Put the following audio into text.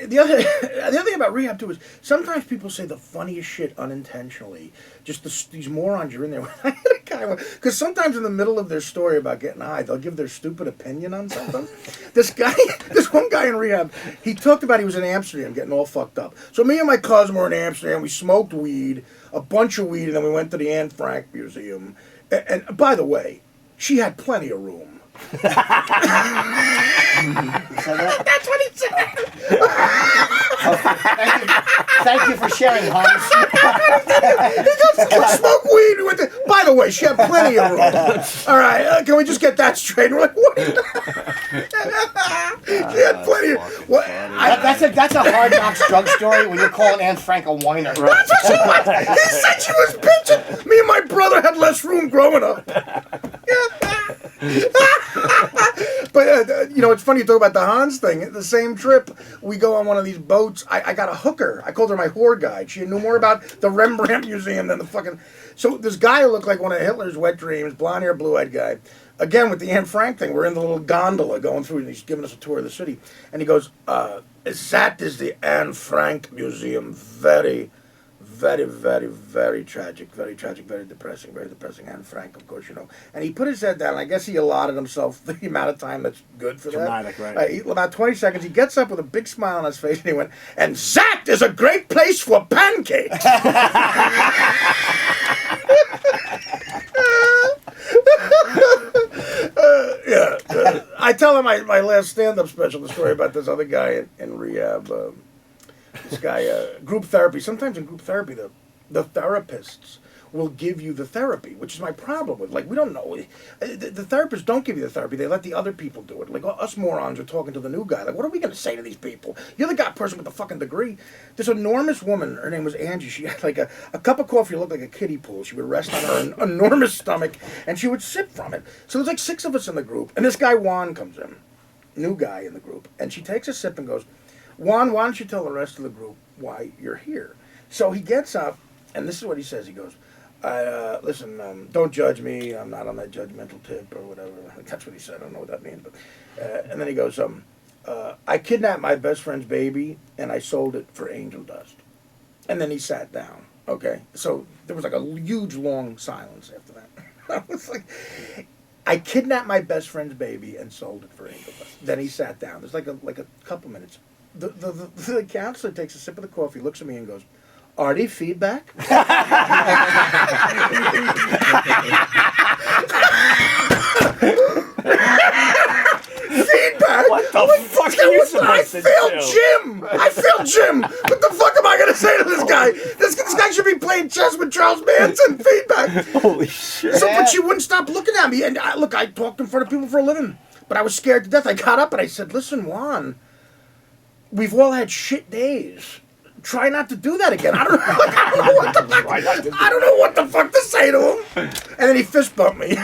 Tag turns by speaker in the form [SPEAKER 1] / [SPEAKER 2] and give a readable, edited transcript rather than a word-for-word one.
[SPEAKER 1] the other thing about rehab too is sometimes people say the funniest shit unintentionally. Just these morons you're in there. I had a guy because sometimes in the middle of their story about getting high, they'll give their stupid opinion on something. This one guy in rehab, he talked about he was in Amsterdam getting all fucked up. So me and my cousin were in Amsterdam. We smoked weed, a bunch of weed, and then we went to the Anne Frank Museum. And by the way, she had plenty of room. That's what he said.
[SPEAKER 2] Thank you for sharing, Hans.
[SPEAKER 1] He goes, let's smoke weed. By the way, she had plenty of room. All right, can we just get that straight? We're like, what? She had plenty of what?
[SPEAKER 2] That's a Hard Knocks drug story when you're calling Anne Frank a whiner.
[SPEAKER 1] That's what she was. He said she was bitching. Me and my brother had less room growing up. But it's funny you talk about the Hans thing. The same trip, we go on one of these boats. I got a hooker. I called her my whore guide. She knew more about the Rembrandt Museum than the fucking. So this guy who looked like one of Hitler's wet dreams, blonde hair, blue eyed guy. Again with the Anne Frank thing, we're in the little gondola going through, and he's giving us a tour of the city. And he goes, "That is the Anne Frank Museum. Very, very, very, very tragic, very depressing, Anne Frank, of course, And he put his head down, and I guess he allotted himself the amount of time that's good for
[SPEAKER 3] Dramatic,
[SPEAKER 1] that.
[SPEAKER 3] right.
[SPEAKER 1] About 20 seconds, he gets up with a big smile on his face, and he went, "And that is a great place for pancakes." I tell him my last stand-up special, the story about this other guy in rehab. This guy, group therapy. Sometimes in group therapy, the therapists will give you the therapy, which is my problem with. Like, we don't know. The therapists don't give you the therapy. They let the other people do it. Like, us morons are talking to the new guy. Like, what are we going to say to these people? You're the person with the fucking degree. This enormous woman, her name was Angie. She had like a cup of coffee looked like a kiddie pool. She would rest on her enormous stomach, and she would sip from it. So there's like 6 of us in the group, and this guy Juan comes in, new guy in the group, and she takes a sip and goes, "Juan, why don't you tell the rest of the group why you're here?" So he gets up, and this is what he says. He goes, "Listen, don't judge me. I'm not on that judgmental tip or whatever." That's what he said. I don't know what that means. But and then he goes, "I kidnapped my best friend's baby, and I sold it for angel dust." And then he sat down. Okay? So there was like a huge, long silence after that. I was like, "I kidnapped my best friend's baby and sold it for angel dust." Then he sat down. There's like a couple minutes. The counselor takes a sip of the coffee, looks at me and goes, "Artie, feedback?" Feedback?
[SPEAKER 3] What the fuck are you supposed to do?
[SPEAKER 1] I failed Jim. What the fuck am I going to say to this guy? This guy should be playing chess with Charles Manson. Feedback.
[SPEAKER 3] Holy shit.
[SPEAKER 1] So, but she wouldn't stop looking at me. And I talked in front of people for a living. But I was scared to death. I got up and I said, "Listen, Juan, we've all had shit days. Try not to do that again." I don't know what the fuck to say to him. And then he fist bumped me.